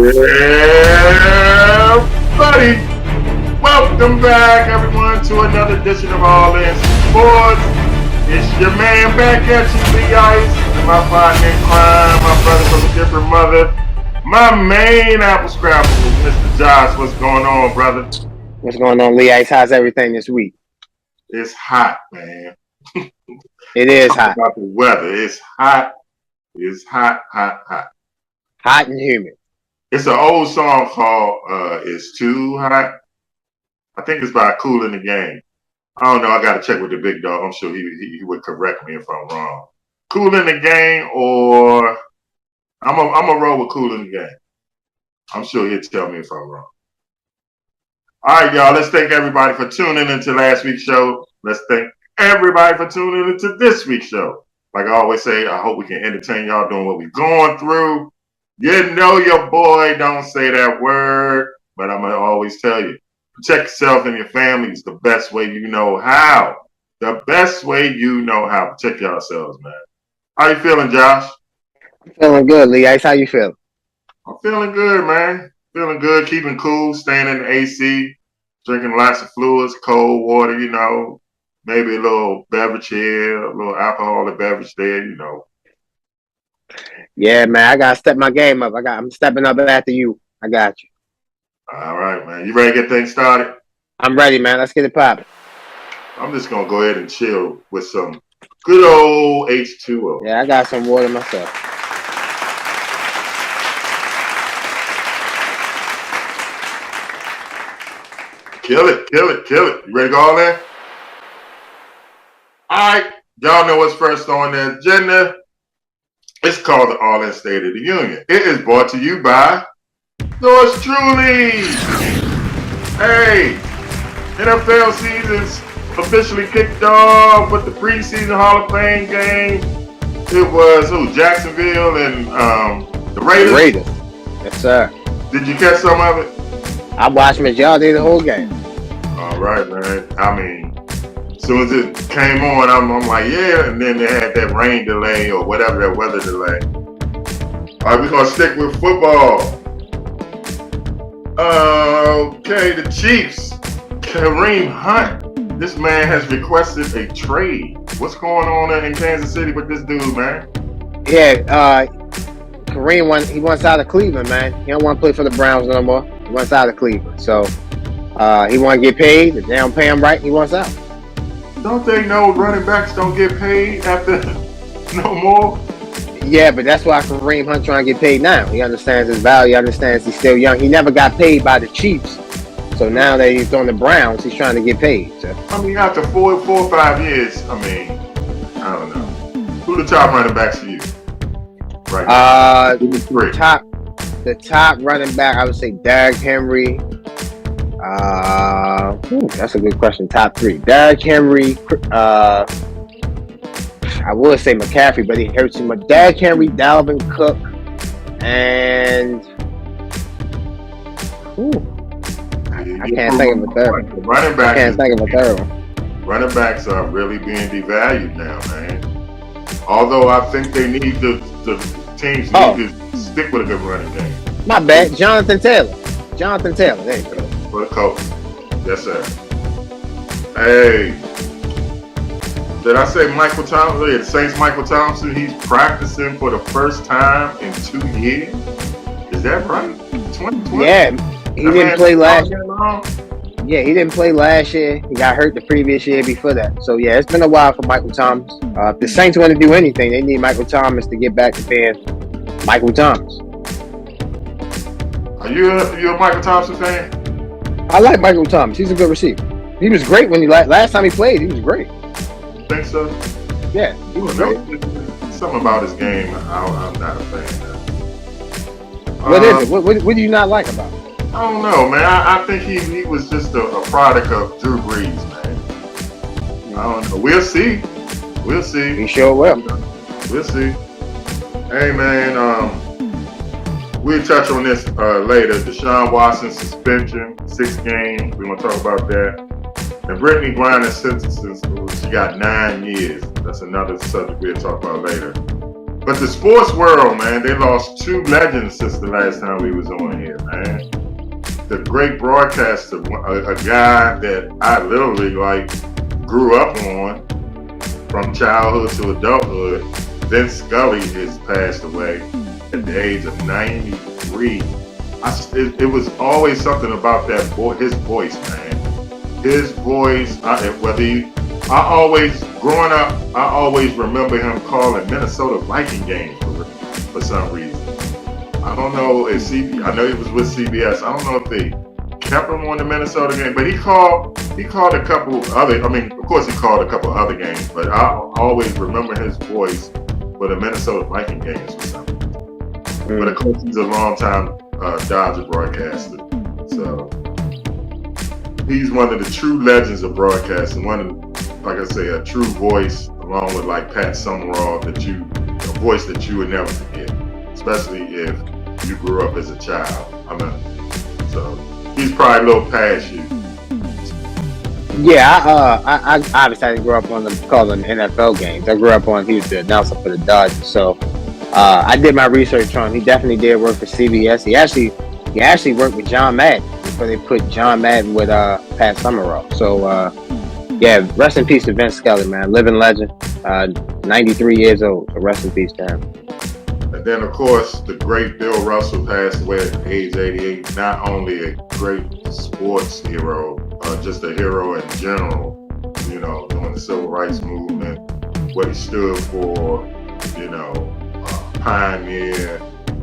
Yeah, buddy. Welcome back, everyone, to another edition of All In Sports. It's your man back at you, Lee Ice, and my partner in crime, my brother from a different mother, my main apple scrapple, Mr. Josh. What's going on, brother? What's going on, Lee Ice? How's everything this week? It's hot, man. It is hot. About the weather. It's hot. It's hot, hot, hot. Hot and humid. It's an old song called It's Too Hot. I think it's by Kool in the Game. I don't know. I got to check with the big dog. I'm sure he would correct me if I'm wrong. Kool in the Game, or I'm a roll with Kool in the Game. I'm sure he'll tell me if I'm wrong. All right, y'all. Let's thank everybody for tuning into last week's show. Let's thank everybody for tuning into this week's show. Like I always say, I hope we can entertain y'all doing what we're going through. You know your boy don't say that word, but I'm going to always tell you, protect yourself and your family is the best way you know how. The best way you know how. Protect yourselves, man. How you feeling, Josh? I'm feeling good, Lee Ice. How you feeling? I'm feeling good, man. Feeling good, keeping cool, staying in the AC, drinking lots of fluids, cold water, you know, maybe a little beverage here, a little alcoholic beverage there, you know. Yeah, man, I gotta step my game up. I'm stepping up after you. I got you. All right, man. You ready to get things started? I'm ready, man. Let's get it popping. I'm just gonna go ahead and chill with some good old H2O. Yeah, I got some water myself. Kill it, kill it, kill it. You ready to go all in? All right. Y'all know what's first on the agenda. It's called the All In State of the Union. It is brought to you by yours truly. Hey, NFL season's officially kicked off with the preseason Hall of Fame game. It was Jacksonville and the Raiders. The Raiders. Yes, sir. Did you catch some of it? I watched majority of the whole game. All right, man. I mean, as soon as it came on, I'm like, yeah. And then they had that rain delay or whatever, that weather delay. All right, we're going to stick with football. Okay, the Chiefs. Kareem Hunt. This man has requested a trade. What's going on in Kansas City with this dude, man? Yeah, Kareem wants out of Cleveland, man. He don't want to play for the Browns no more. He wants out of Cleveland. So he want to get paid. If they don't pay him right, he wants out. Don't they know running backs don't get paid after no more? Yeah, but that's why Kareem Hunt trying to get paid now. He understands his value. He understands he's still young. He never got paid by the Chiefs. So now that he's on the Browns, he's trying to get paid. So. I mean, after four or 5 years, I mean, I don't know. Who the top running backs for you? Right now? The top running back, I would say Derrick Henry. That's a good question. Top three. Derrick Henry. I would say McCaffrey, but he hurts him. But Derrick Henry, Dalvin Cook, and I can't think of a third one. Running backs. I can't think of a third one. Running backs are really being devalued now, man. Although I think they need the teams need to stick with a good running game. My bad, Jonathan Taylor. There you go. For the coach. Yes, sir. Hey. Did I say Michael Thompson? The Saints Michael Thompson, he's practicing for the first time in 2 years. Is that right? 2020? Yeah, he didn't play last year. Yeah, he didn't play last year. He got hurt the previous year before that. So, yeah, it's been a while for Michael Thomas. If the Saints want to do anything, they need Michael Thomas to get back to being Michael Thomas. Are you a Michael Thompson fan? I like Michael Thomas. He's a good receiver. He was great when last time he played. He was great. Think so? Yeah, he was great. Something about his game, I'm not a fan of. What is it? What do you not like about him? I don't know, man. I think he was just a product of Drew Brees, man. I don't know. We'll see. He sure will. We'll see. Hey, man. We'll touch on this later. Deshaun Watson suspension, 6 games. We're going to talk about that. And Brittany Griner's sentences, she got 9 years. That's another subject we'll talk about later. But the sports world, man, they lost two legends since the last time we was on here, man. The great broadcaster, a guy that I literally like grew up on from childhood to adulthood. Vince Scully has passed away at the age of 93. It was always something about that boy, his voice, man. His voice, growing up, I always remember him calling Minnesota Viking games for some reason. I don't know if I know he was with CBS. I don't know if they kept him on the Minnesota game, but he called a couple other. I mean, of course, he called a couple other games, but I always remember his voice for the Minnesota Viking games or something. But of course, he's a long-time Dodger broadcaster, so he's one of the true legends of broadcasting. Like I say, a true voice, along with like Pat Summerall, a voice that you would never forget, especially if you grew up as a child. So he's probably a little past you. Yeah, I obviously didn't grow up on them calling NFL games. I grew up on he was the announcer for the Dodgers. So I did my research on him. He definitely did work for CBS. He actually worked with John Madden before they put John Madden with Pat Summerall. So yeah, rest in peace to Vince Scully, man. Living legend. 93 years old. So rest in peace to him. And then, of course, the great Bill Russell passed away at age 88. Not only a great sports hero, just a hero in general, during the civil rights movement, what he stood for, pioneer,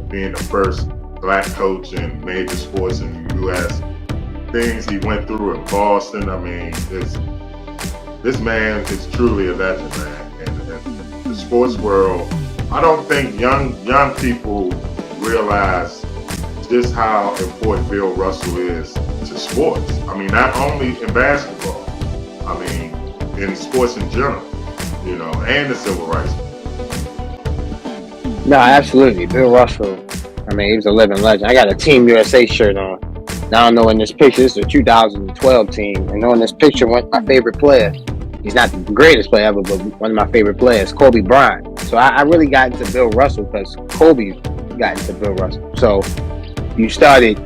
being the first black coach in major sports in the U.S., things he went through in Boston. I mean, this man is truly a legend, man. And the sports world, I don't think young people realize just how important Bill Russell is to sports. I mean, not only in basketball, I mean, in sports in general, and the civil rights. No, absolutely. Bill Russell, I mean, he was a living legend. I got a Team USA shirt on. Now I know in this picture, this is a 2012 team. And on this picture, one of my favorite players, he's not the greatest player ever, but one of my favorite players, Kobe Bryant. So I really got into Bill Russell because Kobe got into Bill Russell. So you started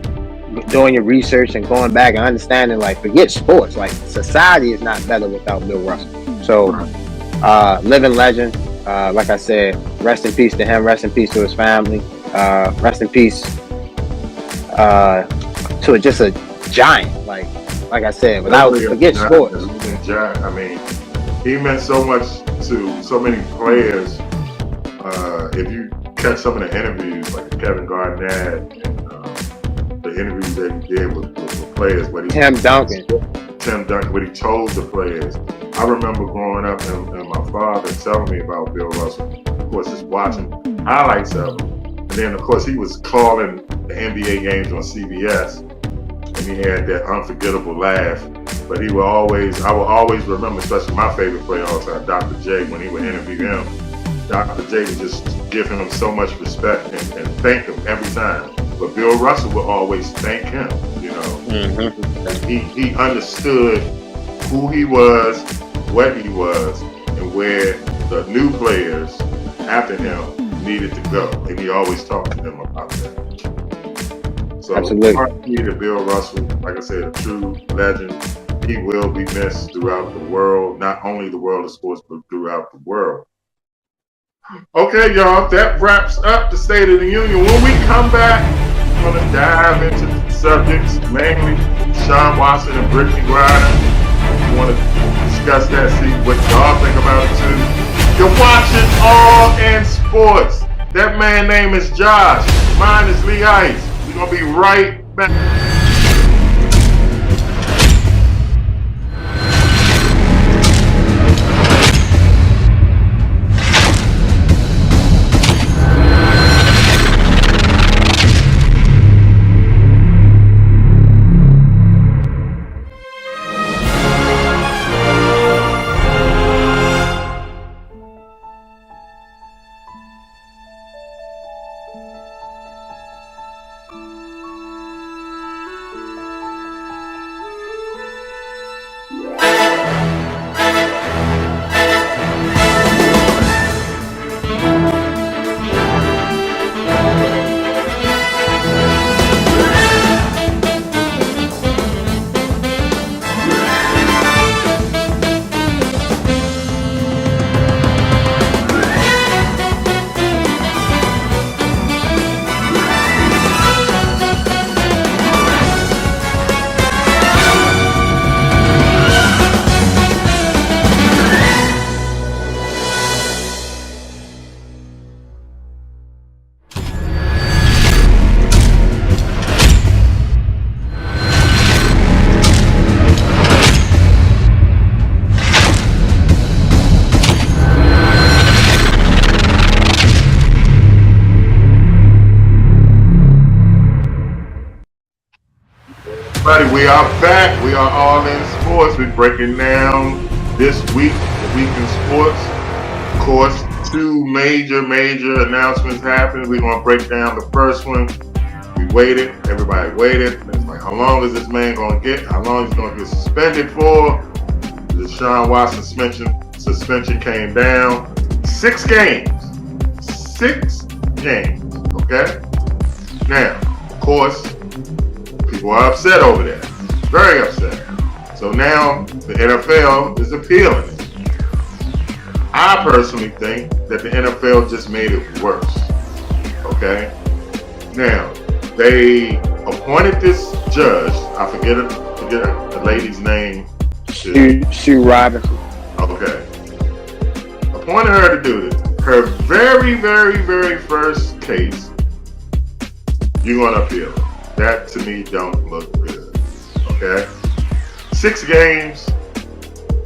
doing your research and going back and understanding, like, forget sports. Like, society is not better without Bill Russell. So living legend. Like I said, rest in peace to him. Rest in peace to his family. Rest in peace to just a giant. Like I said, forget sports. I mean, he meant so much to so many players. If you catch some of the interviews, like Kevin Garnett and the interviews that he did with players, Tim Duncan, what he told the players. I remember growing up and my father telling me about Bill Russell. Of course, just watching highlights of him. And then, of course, he was calling the NBA games on CBS. And he had that unforgettable laugh. But I will always remember, especially my favorite player all the time, Dr. J, when he would interview him. Dr. J would just give him so much respect and thank him every time. But Bill Russell would always thank him, He understood who he was, what he was, and where the new players after him needed to go. And he always talked to them about that. So, absolutely. To Bill Russell, like I said, a true legend. He will be missed throughout the world, not only the world of sports, but throughout the world. Okay, y'all, that wraps up the State of the Union. When we come back, we're going to dive into the subjects, mainly Sean Watson and Brittany Griner. We want to discuss that, see what y'all think about it too. You're watching All in Sports. That man's name is Josh. Mine is Lee Ice. We're going to be right back. everybody, we are back. We are all in sports. We're breaking down this week, the week in sports. Of course, two major announcements happened. We're going to break down the first one. We waited. Everybody waited. It's like, how long is this man going to get? How long is he going to get suspended for? The Deshaun Watson suspension came down. 6 games. 6 games. Okay? Now, of course, people are upset over that. Very upset. So now the NFL is appealing it. I personally think that the NFL just made it worse. Okay? Now, they appointed this judge. I forget the lady's name. Sue Robinson. Okay. Appointed her to do this. Her very first case, you're going to appeal it. That to me don't look good. Okay? 6 games.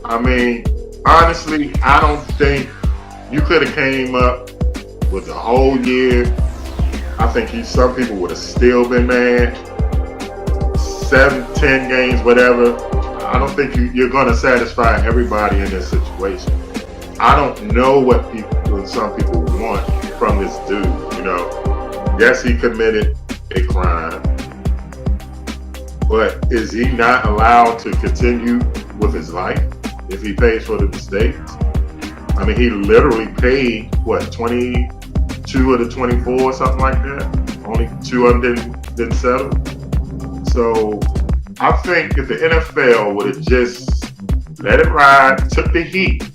I mean, honestly, I don't think you could have came up with the whole year. I think some people would have still been mad. 7, 10 games, whatever. I don't think you're going to satisfy everybody in this situation. I don't know what some people want from this dude. You know, yes, he committed a crime. But is he not allowed to continue with his life if he pays for the mistakes? I mean, he literally paid, 22 of the 24 or something like that? Only 2 of them didn't settle. So I think if the NFL would have just let it ride, took the heat,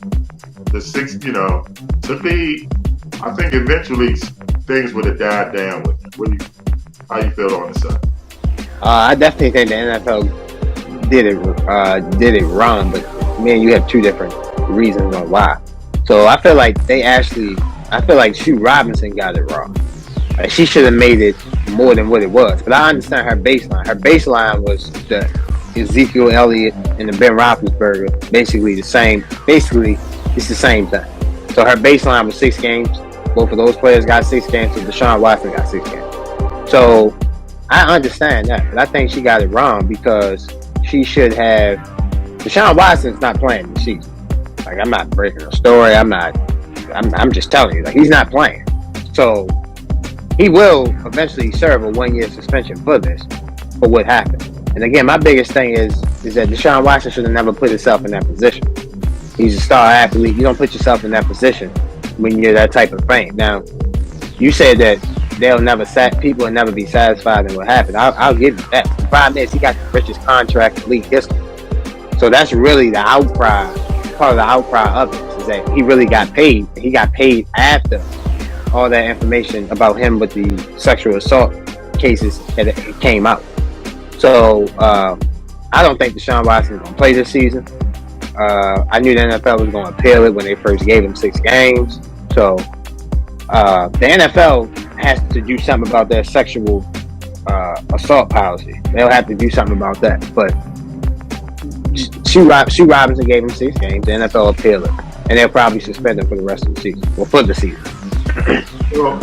took the heat, I think eventually things would have died down with him. How you feel on the side? I definitely think the NFL did it wrong, but man, you have 2 different reasons on why. So I feel like Sue Robinson got it wrong. She should have made it more than what it was. But I understand her baseline. Her baseline was the Ezekiel Elliott and the Ben Roethlisberger, basically the same. Basically, it's the same thing. So her baseline was 6 games. Both of those players got 6 games, so Deshaun Watson got 6 games. So I understand that, but I think she got it wrong because she should have. Deshaun Watson's not playing this season. Like, I'm not breaking a story. I'm just telling you, like, he's not playing. So he will eventually serve a 1-year suspension for this, for what happened. And again, my biggest thing is that Deshaun Watson should have never put himself in that position. He's a star athlete. You don't put yourself in that position when you're that type of fame. Now, you said that people will never be satisfied in what happened. I'll give you that. The problem is he got the richest contract in league history. So that's really the outcry. Part of the outcry of it is that he really got paid. He got paid after all that information about him with the sexual assault cases that it came out. So I don't think Deshaun Watson is going to play this season. I knew the NFL was going to appeal it when they first gave him 6 games. So the NFL has to do something about their sexual assault policy. They'll have to do something about that. But Sue Robinson gave him 6 games. The NFL appealed it, and they'll probably suspend him for the rest of the season, or for the season. Well,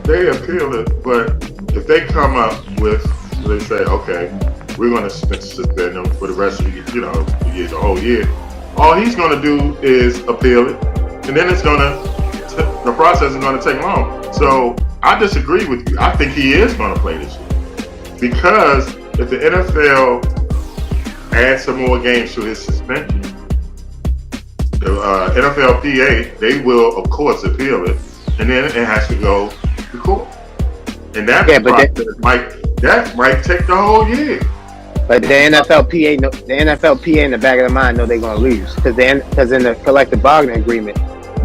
they appealed it, but if they come up with, they say, okay, we're going to suspend him for the rest of the whole year. All he's going to do is appeal it, and then the process is going to take long. So I disagree with you. I think he is going to play this year because if the NFL adds some more games to his suspension, the NFLPA, they will of course appeal it, and then it has to go to court, and that might take the whole year. But the NFLPA in the back of their mind know they're going to lose because in the collective bargaining agreement,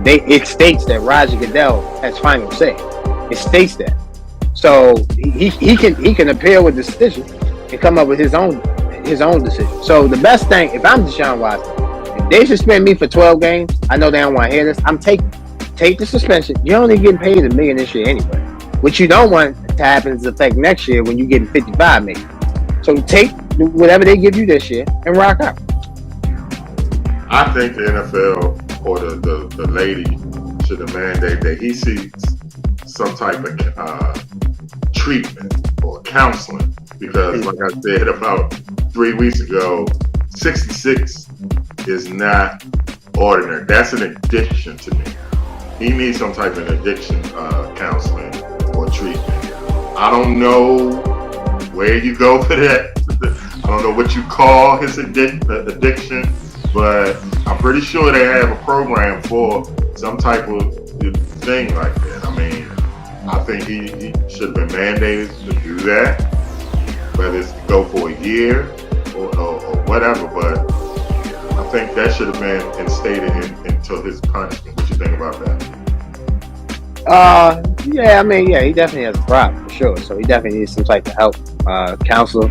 it states that Roger Goodell has final say. It states that, so he can appeal with the decision and come up with his own decision. So the best thing, if I'm Deshaun Watson, if they suspend me for 12 games, I know they don't want to hear this. I'm take the suspension. You're only getting paid $1 million this year anyway. What you don't want to happen is affect next year when you're getting $55 million. So take whatever they give you this year and rock out. I think the NFL or the lady should mandate that he seeks some type of treatment or counseling because, like I said about 3 weeks ago, 66 is not ordinary. That's an addiction to me. He needs some type of addiction counseling or treatment. I don't know where you go for that. I don't know what you call his addiction, but I'm pretty sure they have a program for some type of thing like that. I mean, I think he should have been mandated to do that, whether it's to go for a year or whatever, but I think that should have been instated into his punishment. What you think about that? Yeah, I mean, yeah, he definitely has a problem for sure. So he definitely needs some type of help, counselor,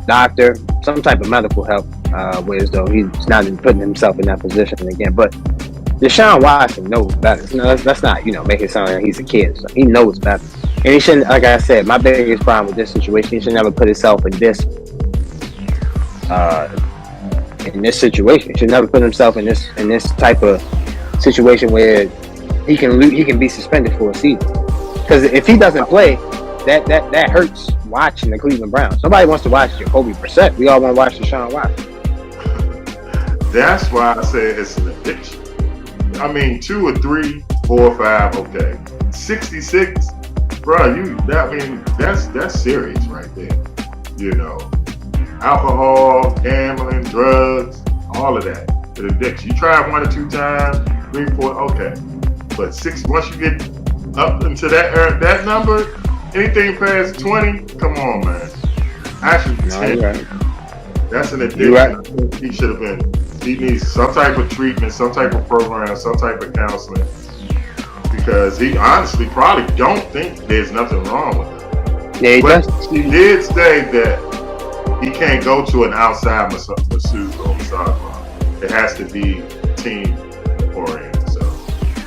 doctor, some type of medical help. Whereas though he's not putting himself in that position again. But Deshaun Watson knows better. Let's not make it sound like he's a kid. So he knows better, and he shouldn't. Like I said, my biggest problem with this situation, he should never put himself in this situation. He should never put himself in this type of situation where he can be suspended for a season. Because if he doesn't play, that hurts watching the Cleveland Browns. Nobody wants to watch Jacoby Brissett. We all want to watch Deshaun Watson. That's why I said it's an addiction. I mean, 2 or 3, 4 or 5, okay. 66, bro. That's serious right there. Alcohol, gambling, drugs, all of that. The addiction. You try it 1 or 2 times, 3, 4, okay. But 6, once you get up into that number, anything past 20, come on, man. Actually, 10. Right. That's an addiction. Right. He should have been. He needs some type of treatment, some type of program, some type of counseling, because he honestly probably don't think there's nothing wrong with it. Yeah, but he did say that he can't go to an outside masseuse or massage bar. It has to be team oriented. So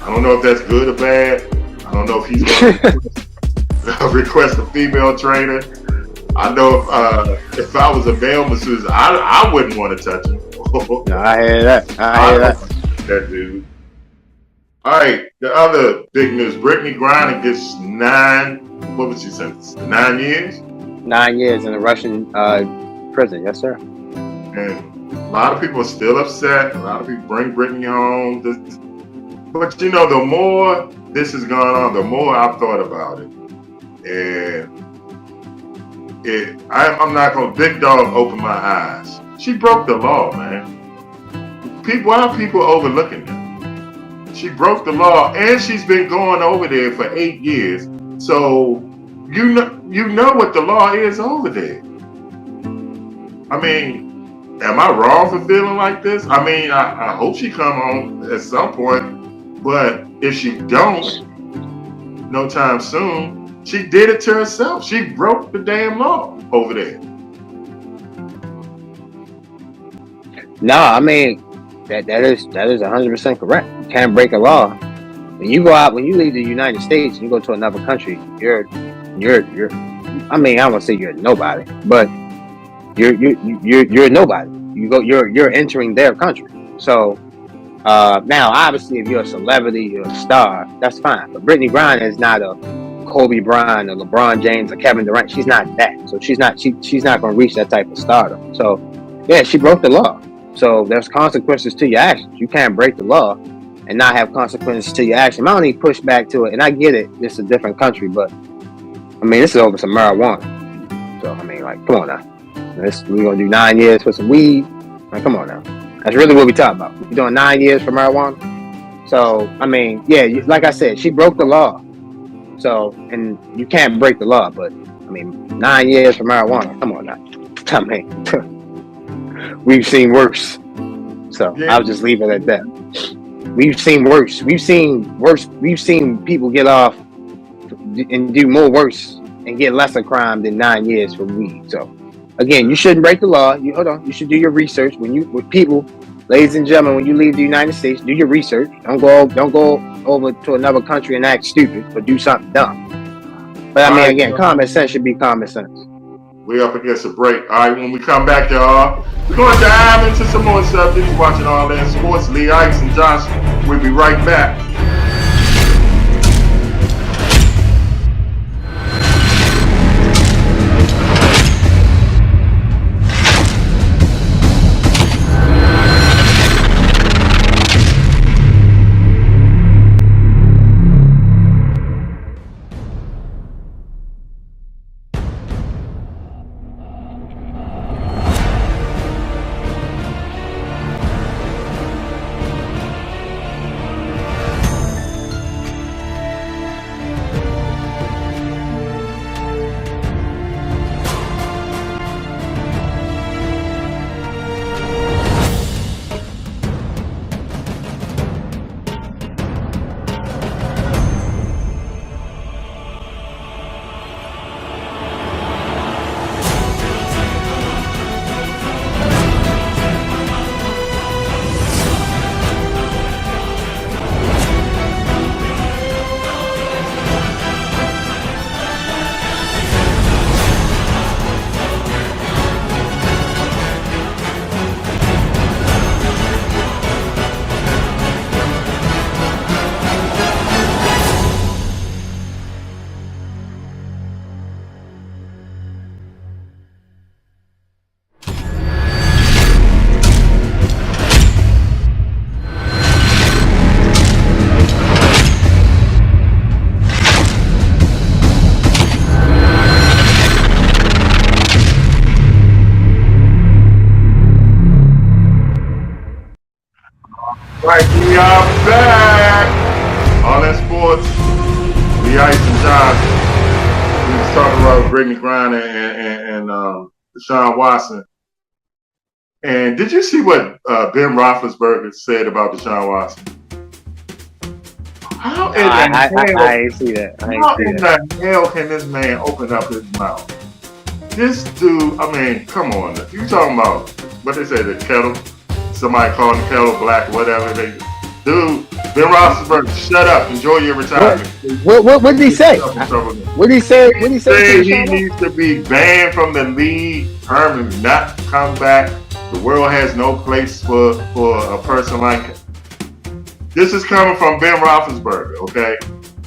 I don't know if that's good or bad. I don't know if he's going to request a female trainer. I know if I was a male masseuse, I wouldn't want to touch him. No, I hear that. That dude. All right, the other big news: Brittany Griner gets 9. What was she sentenced? 9 years. 9 years in a Russian prison. Yes, sir. And a lot of people are still upset. A lot of people bring Brittany home. But the more this has gone on, the more I've thought about it. And I'm not going to big dog open my eyes. She broke the law, man. Why are people overlooking that? She broke the law, and she's been going over there for 8 years. So you know what the law is over there. I mean, am I wrong for feeling like this? I mean, I hope she come home at some point, but if she don't, no time soon, she did it to herself. She broke the damn law over there. No, I mean that is 100% correct. You can't break a law. When you leave the United States and you go to another country, you're I mean, I don't want to say you're nobody, but you're nobody. You're entering their country. So now obviously if you're a celebrity, you're a star, that's fine. But Brittany Griner is not a Kobe Bryant or LeBron James or Kevin Durant. She's not that. So she's not going to reach that type of stardom. So yeah, she broke the law. So there's consequences to your actions. You can't break the law and not have consequences to your action. I only push back to it, and I get it. It's a different country, but I mean, this is over some marijuana. So I mean, like, come on now. We're gonna do 9 years for some weed. Like, come on now. That's really what we talking about. We're doing 9 years for marijuana. So I mean, yeah, like I said, she broke the law. So, and you can't break the law, but I mean, 9 years for marijuana. Come on now. I mean, we've seen worse. So yeah. I'll just leave it at that. We've seen worse. We've seen people get off and do more worse and get lesser crime than 9 years for weed. So again, you shouldn't break the law. You should do your research with people, ladies and gentlemen. When you leave the United States, do your research. Don't go over to another country and act stupid or do something dumb. But I mean, again, common sense should be common sense. We're up against a break. All right, when we come back, y'all, we're going to dive into some more subjects. Watching All That Sports, Lee Ikes and Josh. We'll be right back. Right, we are back. All that sports, the Ice and Josh. We was talking about Brittany Griner and Deshaun Watson. And did you see what Ben Roethlisberger said about Deshaun Watson? How in I see that. the hell can this man open up his mouth? This dude, I mean, come on. You talking about what they say, the kettle? Somebody calling the kettle black, whatever. Dude, Ben Roethlisberger, shut up. Enjoy your retirement. What did he say? What did he say? What did he say? He needs to be banned from the league, permanently, not come back. The world has no place for a person like him. This is coming from Ben Roethlisberger, okay?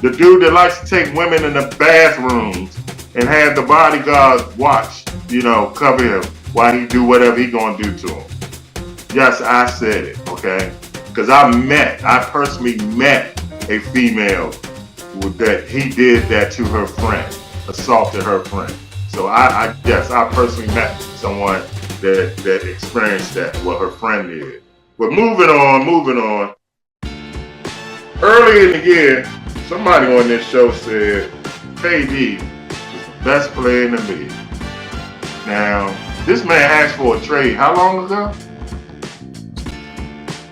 The dude that likes to take women in the bathrooms and have the bodyguards watch, cover him while he do whatever he gonna do to him. Yes, I said it, okay? Because I personally met a female that he did that to her friend, assaulted her friend. So I personally met someone that experienced that, what her friend did. But moving on. Early in the year, somebody on this show said KD is the best player in the league. Now, this man asked for a trade how long ago?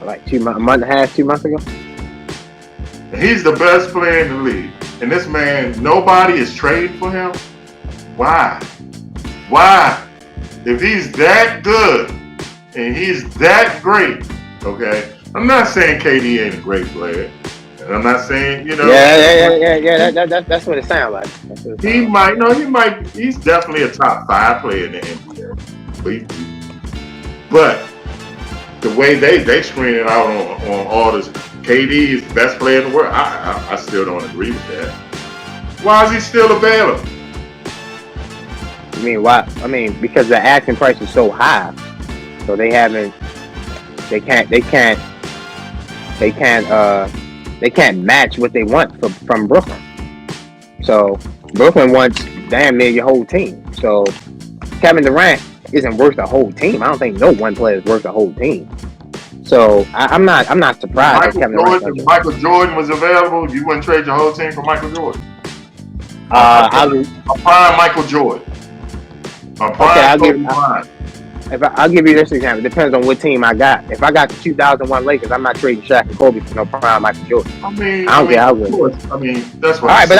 Like a month and a half, 2 months ago. He's the best player in the league. And this man, nobody is trading for him? Why? If he's that good and he's that great, okay? I'm not saying KD ain't a great player. And I'm not saying, Yeah. That's what it sounds like. He's definitely a top 5 player in the NBA. But the way they screen it out on all this, KD is the best player in the world. I still don't agree with that. Why is he still available? I mean, why? I mean, because the asking price is so high, so they can't match what they want from Brooklyn. So Brooklyn wants damn near your whole team. So Kevin Durant isn't worth the whole team. I don't think no one player is worth the whole team. So I'm not surprised that Kevin Durant. If Michael Jordan was available, you wouldn't trade your whole team for Michael Jordan. I'll prime Michael Jordan. I'll give you this example. It depends on what team I got. If I got the 2001 Lakers, I'm not trading Shaq and Kobe for no prime Michael Jordan. I don't care how good. I mean, that's what. All right, but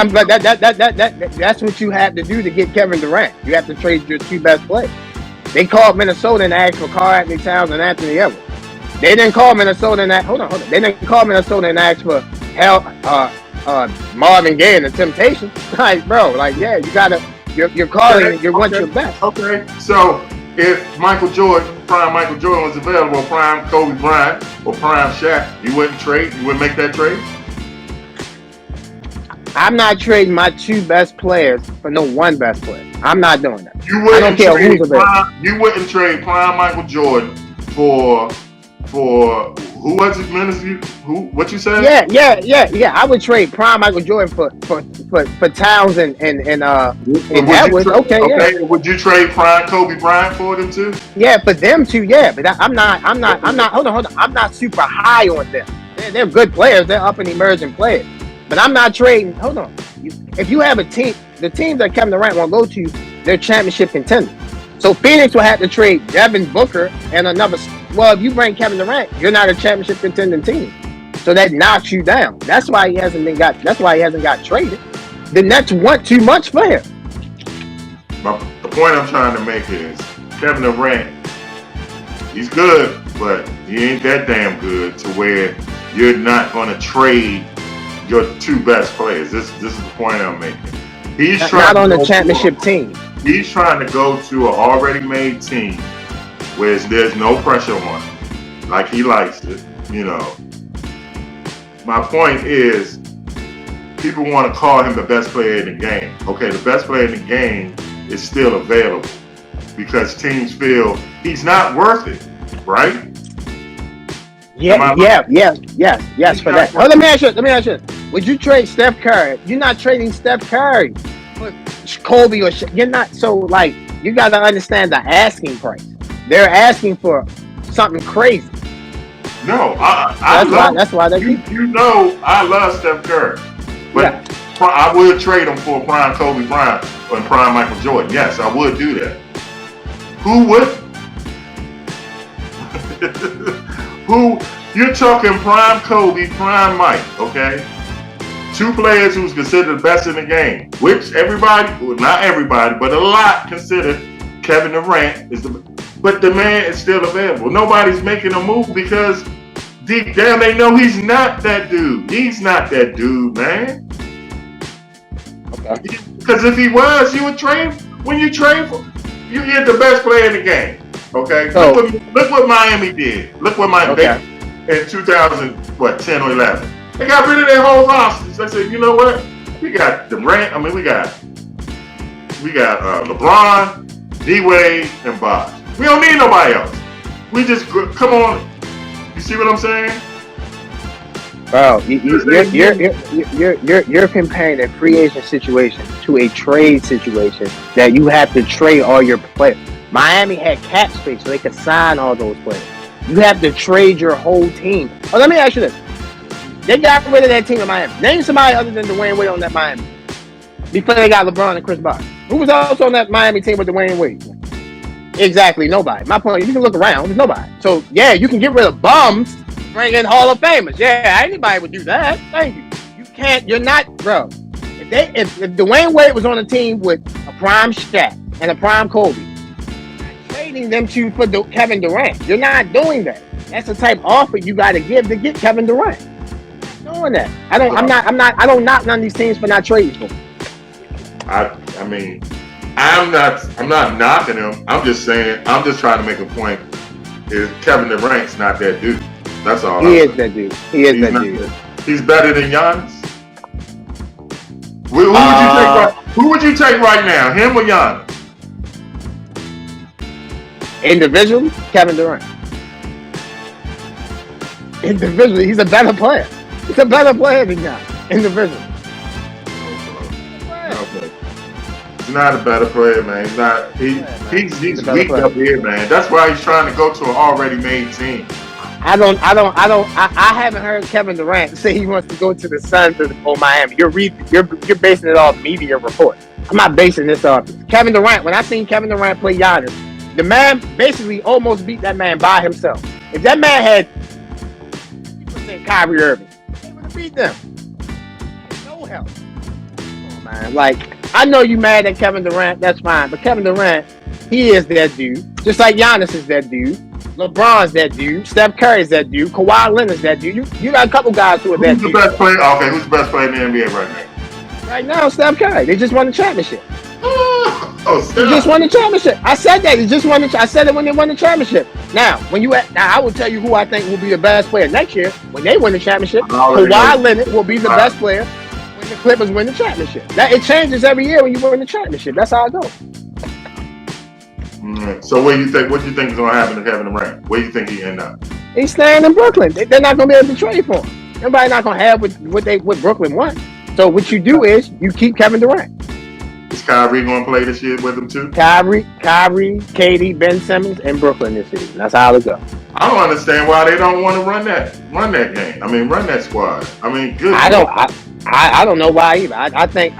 that's what you have to do to get Kevin Durant. You have to trade your 2 best players. They called Minnesota and asked for Karl-Anthony Towns and Anthony Edwards. They didn't call Minnesota and hold on. They didn't call Minnesota and ask for Marvin Gaye and the Temptations. Like, bro, you gotta. You're calling. You want your best. Okay, so if prime Michael Jordan was available, prime Kobe Bryant or prime Shaq, you wouldn't trade? You wouldn't make that trade? I'm not trading my 2 best players for no 1 best player. I'm not doing that. I don't care who's available. You wouldn't trade prime Michael Jordan for who was it? What you said? Yeah. I would trade prime Michael Jordan for Towns and Edwards. Okay. Would you trade prime Kobe Bryant for them too? Yeah, for them too. Yeah, but I'm not. Hold on. I'm not super high on them. They're good players. They're up and emerging players. But I'm not trading. Hold on. If you have a team, the team that Kevin Durant won't go to, they're championship contenders. So Phoenix will have to trade Devin Booker and another. Well, if you bring Kevin Durant, you're not a championship contending team. So that knocks you down. That's why he hasn't got traded. The Nets want too much for him. The point I'm trying to make is Kevin Durant, he's good, but he ain't that damn good to where you're not going to trade your 2 best players. This is the point I'm making. He's not on the championship team. He's trying to go to an already made team where there's no pressure on him, like he likes it, My point is, people want to call him the best player in the game. Okay, the best player in the game is still available because teams feel he's not worth it, right? Yes, for that. Oh, let me ask you. Would you trade Steph Curry? You're not trading Steph Curry for Kobe or you're not. So you got to understand the asking price. They're asking for something crazy. No, I love. That's why they You, keep. you know, I love Steph Curry, but Yeah. I would trade him for prime Kobe Bryant and prime Michael Jordan. Yes, I would do that. Who would? Who? You're talking prime Kobe, prime Mike, okay? Two players who's considered the best in the game, which everybody, well, not everybody, but a lot consider Kevin Durant is the, but the man is still available. Nobody's making a move because deep down they know he's not that dude. He's not that dude, man. Okay. Because if he was, you would trade. When you trade for, you get the best player in the game. Okay. So, look what Miami did. Look what Miami did in 2010 or 11. They got rid of their whole rosters. They said, you know what? We got Durant. I mean, we got LeBron, D-Wade, and Bosh. We don't need nobody else. We just come on. You see what I'm saying? Bro, you're comparing a free agent situation to a trade situation that you have to trade all your players. Miami had cap space so they could sign all those players. You have to trade your whole team. Oh, let me ask you this. They got rid of that team in Miami. Name somebody other than Dwayne Wade on that Miami. Before they got LeBron and Chris Bosh. Who was also on that Miami team with Dwayne Wade? Exactly, nobody. My point is, you can look around, there's nobody. So, yeah, you can get rid of bums, bring in Hall of Famers. Yeah, anybody would do that. Thank you. You can't, you're not, bro. If Dwayne Wade was on a team with a prime Shaq and a prime Kobe, trading them to for Kevin Durant, you're not doing that. That's the type of offer you got to give to get Kevin Durant. Doing that. I don't knock none of these teams for not trading for them. I mean, I'm not knocking him. I'm just saying, I'm just trying to make a point. Is Kevin Durant's not that dude. That's all. He is that dude. He's that dude. He's better than Giannis. Who would you take right now? Him or Giannis? Individually, Kevin Durant. Individually, he's a better player. He's a better player than Giannis. Individually. Okay. He's not a better player, man. He's not. He's weak up here, man. That's why he's trying to go to an already made team. I haven't heard Kevin Durant say he wants to go to the Suns or Miami. You're basing it off media reports. I'm not basing this off Kevin Durant. When I seen Kevin Durant play Giannis, the man basically almost beat that man by himself. If that man had 50% Kyrie Irving, he would have beat them. No help. Come on, man. Like, I know you mad at Kevin Durant, that's fine. But Kevin Durant, he is that dude. Just like Giannis is that dude. LeBron's that dude. Steph Curry's that dude. Kawhi Leonard's that dude. You got a couple guys who are that dude. Who's the best player? Okay, who's the best player in the NBA right now? Right now, Steph Curry. They just won the championship. Oh, Steph. They just won the championship. I said that. I said it when they won the championship. Now, I will tell you who I think will be the best player next year when they win the championship. Kawhi Leonard will be the best player when the Clippers win the championship. It changes every year when you win the championship. That's how it goes. So what do you think is going to happen to Kevin Durant? Where do you think he end up? He's staying in Brooklyn. They're not going to be able to trade for him. Everybody's not going to have what Brooklyn wants. So what you do is you keep Kevin Durant. Is Kyrie going to play this year with him too? Kyrie, KD, Ben Simmons, and Brooklyn this season. That's how it goes. I don't understand why they don't want to run that game. I mean, run that squad. I mean, good. I don't know why either. I think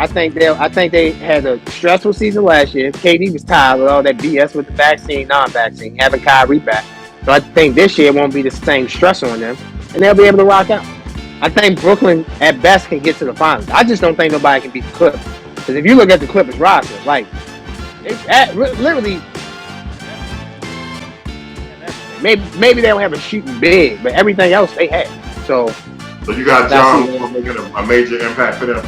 they had a stressful season last year. KD was tired with all that BS with the vaccine, non-vaccine, having Kyrie back. So I think this year won't be the same stress on them, and they'll be able to rock out. I think Brooklyn at best can get to the finals. I just don't think nobody can beat the Clippers. Because if you look at the Clippers roster, like literally, maybe they don't have a shooting big, but everything else they have. So you got John making a major impact for them?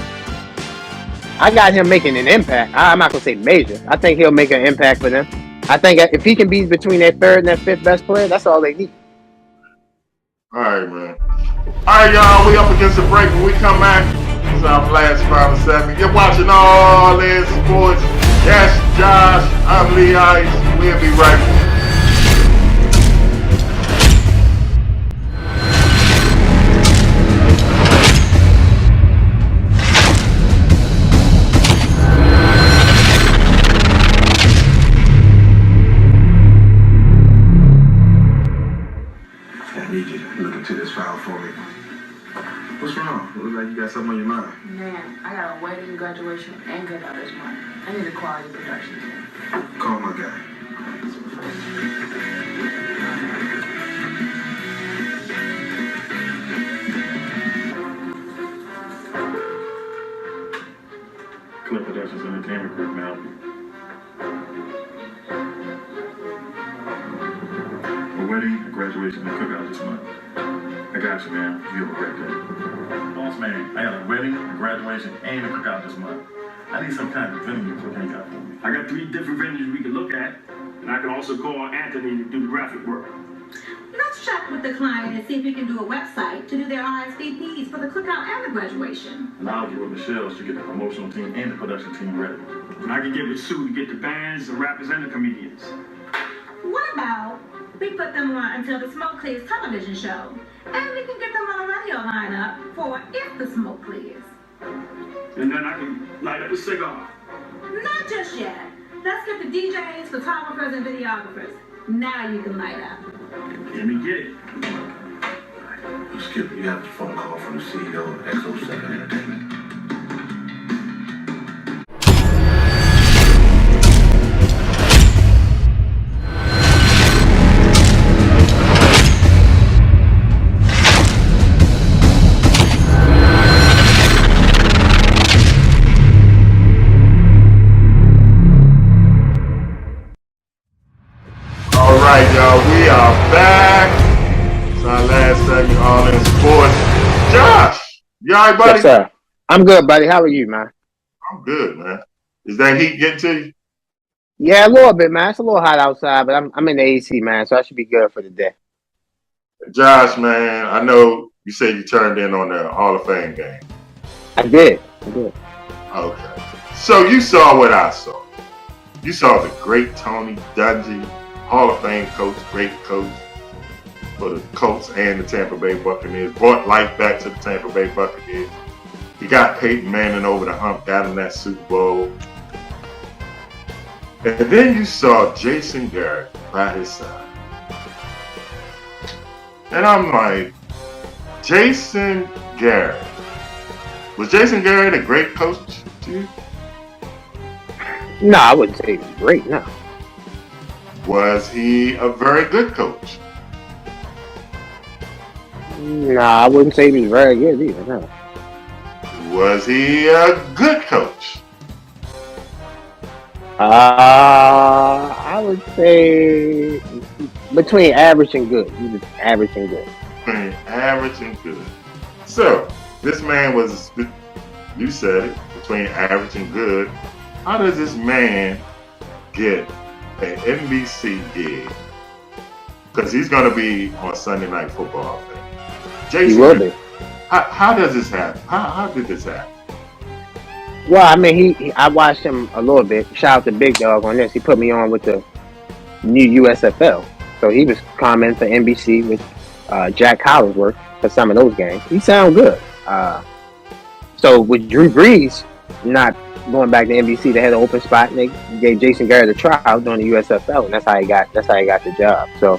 I got him making an impact. I'm not going to say major. I think he'll make an impact for them. I think if he can be between their third and their fifth best player, that's all they need. All right, man. All right, y'all. We up against the break. When we come back, it's our last final segment. You're watching All In Sports. That's Josh. I'm Lee Ice. We'll be right back. I need you to look got something on your mind? Man, I got a wedding, graduation, and cookout this month. I need a quality production team. Call my guy. Clip Productions Entertainment Group now. A wedding, a graduation, and a cookout this month. I got you, man. You have a great day. Boss man, I got a wedding, a graduation, and a cookout this month. I need some kind of venue to hang out for me. I got 3 different venues we can look at, and I can also call Anthony to do the graphic work. Let's check with the client and see if we can do a website to do their RSVPs for the cookout and the graduation. And I'll get with Michelle to get the promotional team and the production team ready. And I can get with Sue to get the bands, the rappers, and the comedians. What about we put them on until the smoke clears television show, and we can get them on a radio lineup for if the smoke clears. And then I can light up a cigar. Not just yet. Let's get the DJs, photographers, and videographers. Now you can light up. Let me get it. Skip, you have a phone call from the CEO of XO7 Entertainment. All right, y'all, we are back. It's our last segment, All in Sports. Josh, you all right, buddy? Yes, sir. I'm good, buddy. How are you, man? I'm good, man. Is that heat getting to you? Yeah, a little bit, man. It's a little hot outside, but I'm in the AC, man, so I should be good for the day. Josh, man, I know you said you turned in on the Hall of Fame game. I did. Okay. So you saw what I saw. You saw the great Tony Dungy, Hall of Fame coach, great coach for the Colts and the Tampa Bay Buccaneers. Brought life back to the Tampa Bay Buccaneers. He got Peyton Manning over the hump, got in that Super Bowl. And then you saw Jason Garrett by his side. And I'm like, Jason Garrett. Was Jason Garrett a great coach to you? No, I wouldn't say he was great, no. Was he a very good coach? No, I wouldn't say he was very good either, no. Was he a good coach? I would say between average and good. He was average and good. Between average and good. So, this man was, you said it, between average and good. How does this man get an NBC gig? Because he's going to be on Sunday Night Football. Jason, He will be. How does this happen? How did this happen? Well, I mean, I watched him a little bit. Shout out to Big Dog on this. He put me on with the new USFL. So he was commenting for NBC with Jack Collinsworth for some of those games. He sound good. So with Drew Brees not going back to NBC, they had an open spot, and they gave Jason Garrett a trial during the USFL, and that's how he got the job. So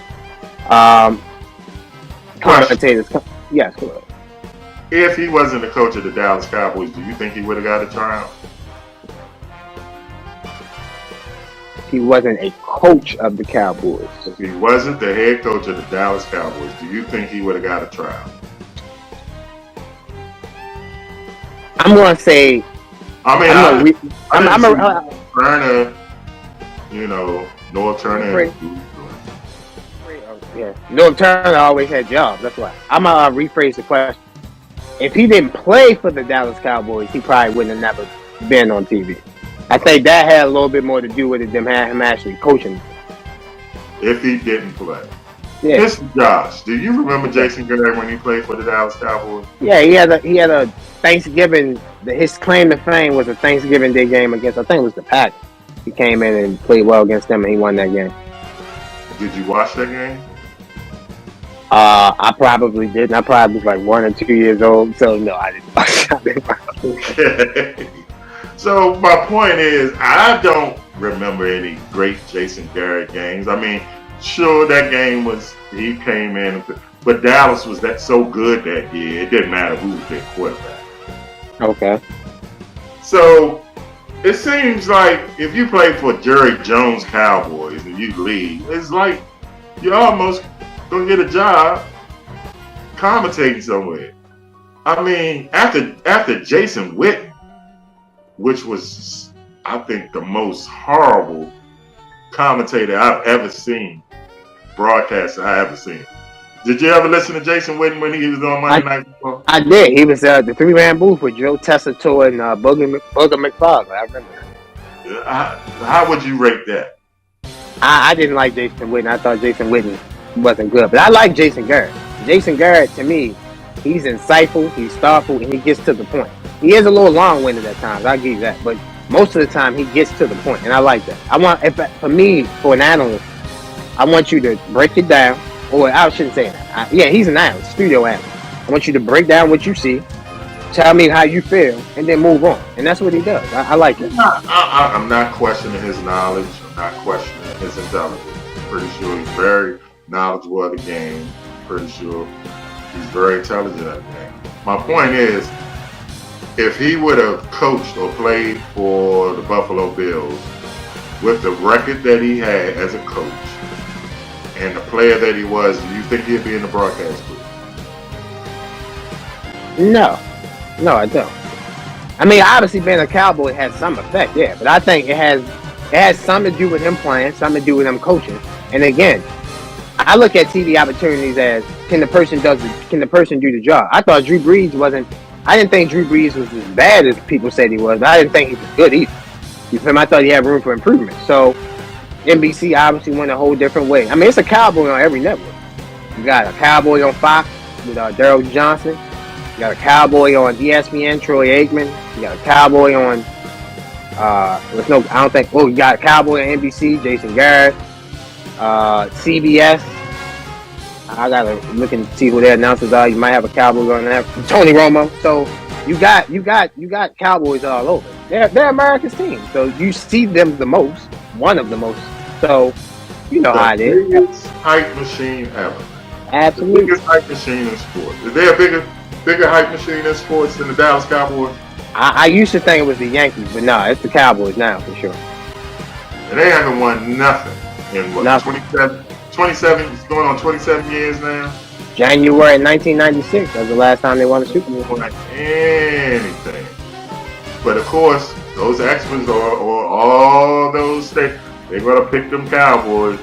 commentators, yes, go ahead. If he wasn't the coach of the Dallas Cowboys, do you think he would have got a tryout? He wasn't a coach of the Cowboys. If he wasn't the head coach of the Dallas Cowboys, do you think he would have got a tryout? I'm going to say. Turner, North Turner. Yeah, North Turner always had jobs. That's why. I'm gonna rephrase the question. If he didn't play for the Dallas Cowboys, he probably wouldn't have never been on TV. I think that had a little bit more to do with it than him actually coaching. If he didn't play. Yeah. This Josh, do you remember Jason Garrett when he played for the Dallas Cowboys? Yeah, he had a Thanksgiving. His claim to fame was a Thanksgiving Day game against, I think it was the Packers. He came in and played well against them, and he won that game. Did you watch that game? I probably didn't. I probably was like 1 or 2 years old, so no, I didn't watch it. So my point is, I don't remember any great Jason Garrett games. I mean, sure, that game he came in, but Dallas was so good that year, it didn't matter who was their quarterback. Okay. So it seems like if you play for Jerry Jones Cowboys and you leave, it's like you almost gonna get a job commentating somewhere. I mean, after Jason Witten, which was I think the most horrible commentator I've ever seen, broadcaster I ever seen. Did you ever listen to Jason Witten when he was on Monday Night Football? I did. He was the 3-man booth with Joe Tessitore and Booger McFarland. I remember that. How would you rate that? I didn't like Jason Witten. I thought Jason Witten wasn't good, but I like Jason Garrett. Jason Garrett, to me, he's insightful, he's thoughtful, and he gets to the point. He is a little long-winded at times. I'll give you that, but most of the time he gets to the point, and I like that. For an analyst, I want you to break it down, or I shouldn't say that. He's an analyst, studio analyst. I want you to break down what you see, tell me how you feel, and then move on. And that's what he does. I like it. I'm not questioning his knowledge. I'm not questioning his intelligence. Pretty sure he's very knowledgeable of the game. Pretty sure he's very intelligent at the game. My point is, if he would have coached or played for the Buffalo Bills with the record that he had as a coach and the player that he was, do you think he'd be in the broadcast booth? No, I don't. I mean, obviously being a Cowboy has some effect, yeah, but I think it has something to do with him playing, something to do with him coaching. And again, I look at TV opportunities as can the person do the job? I thought Drew Brees wasn't. I didn't think Drew Brees was as bad as people said he was, but I didn't think he was good either. You feel me? I thought he had room for improvement. So NBC obviously went a whole different way. I mean, it's a Cowboy on every network. You got a Cowboy on Fox with Daryl Johnson. You got a Cowboy on ESPN, Troy Aikman. You got a Cowboy on. You got a Cowboy on NBC, Jason Garrett. CBS. I gotta look and see who their announcers are. You might have a Cowboy on there, Tony Romo. So you got Cowboys all over. They're America's team, so you see them the most, one of the most. So you know how it is. The biggest hype machine ever. Absolutely. The biggest hype machine in sports. Is there a bigger hype machine in sports than the Dallas Cowboys? I used to think it was the Yankees, but no, it's the Cowboys now for sure. And they haven't won nothing in what, 27, it's going on 27 years now? January 1996, that's the last time they won a Super Bowl. Not anything. But of course, those experts or all those states, they're going to pick them Cowboys.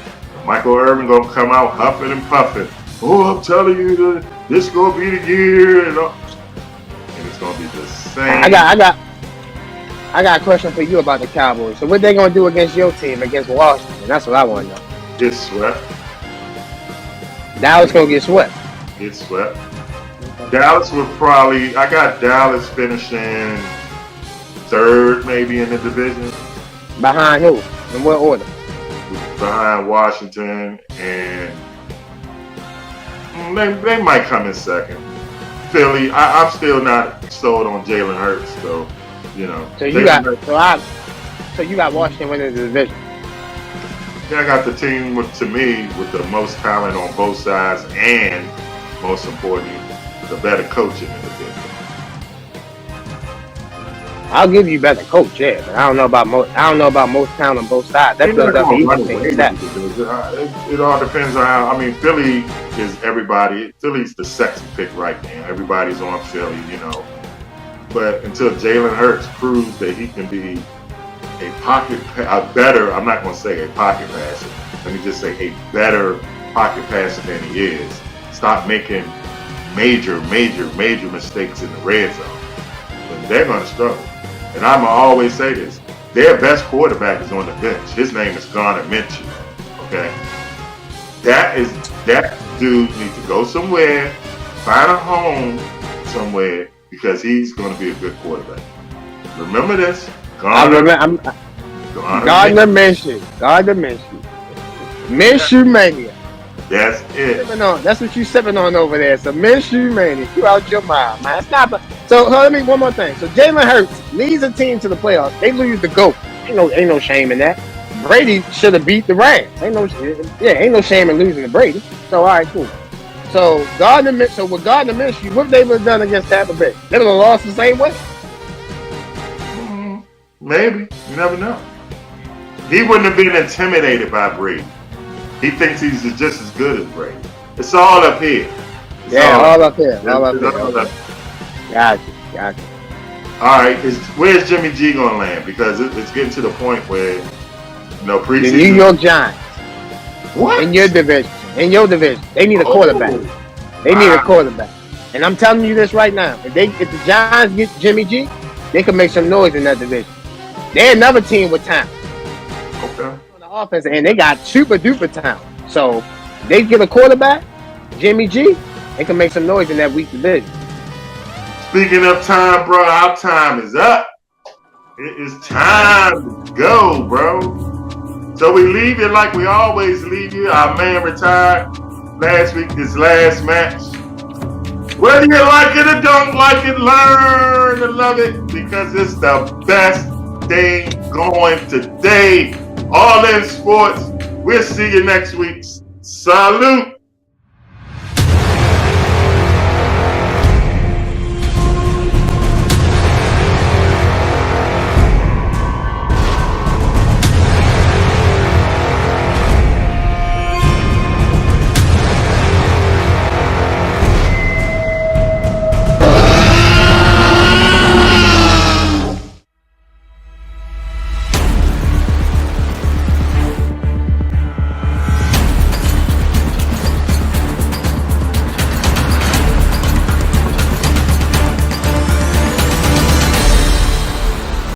Michael Irvin going to come out huffing and puffing. Oh, I'm telling you, this is going to be the year. And it's going to be the same. I got a question for you about the Cowboys. So what they going to do against your team, against Washington? That's what I want to know. Get swept. Dallas going to get swept. Get swept. Dallas would probably, I got Dallas finishing third maybe in the division. Behind who? In what order? Behind Washington, and they might come in second. Philly, I'm still not sold on Jalen Hurts, though. You know. So you got Washington winning the division. Yeah, I got the team with the most talent on both sides, and most importantly, the better coach in the division. I'll give you better coach, yeah, but I don't know about most talent on both sides. That's It all depends on how. I mean, Philly is everybody. Philly's the sexy pick right now. Everybody's on Philly, you know. But until Jalen Hurts proves that he can be I'm not going to say a pocket passer. Let me just say a better pocket passer than he is. Stop making major mistakes in the red zone. And they're going to struggle. And I'm going to always say this. Their best quarterback is on the bench. His name is Garner Minshew. Okay? That dude needs to go somewhere, find a home somewhere, because he's going to be a good quarterback. Remember this. Gardner Minshew. Minshew mania. That's it. That's what you sipping on over there. So Minshew mania. You out your mind, man. Stop. So let me one more thing. So Jalen Hurts leads a team to the playoffs. They lose the GOAT. Ain't no shame in that. Brady should have beat the Rams. Ain't no shame in losing to Brady. So all right, cool. So with Gardner Minshew, what they would have done against Tampa Bay? They would have lost the same way. Maybe. You never know. He wouldn't have been intimidated by Brady. He thinks he's just as good as Brady. It's all up here. All up here. Gotcha. All right, where's Jimmy G gonna land? Because it's getting to the point where preseason. The New York Giants. What? In your division. They need a quarterback. They need a quarterback. And I'm telling you this right now. If the Giants get Jimmy G, they can make some noise in that division. They're another team with talent. Okay. On the offense, and they got super duper talent. So they get a quarterback, Jimmy G, they can make some noise in that weak division. Speaking of time, bro, our time is up. It is time to go, bro. So we leave it like we always leave you. Our man retired last week, his last match. Whether you like it or don't like it, learn to love it because it's the best thing going today. All in sports. We'll see you next week. Salute.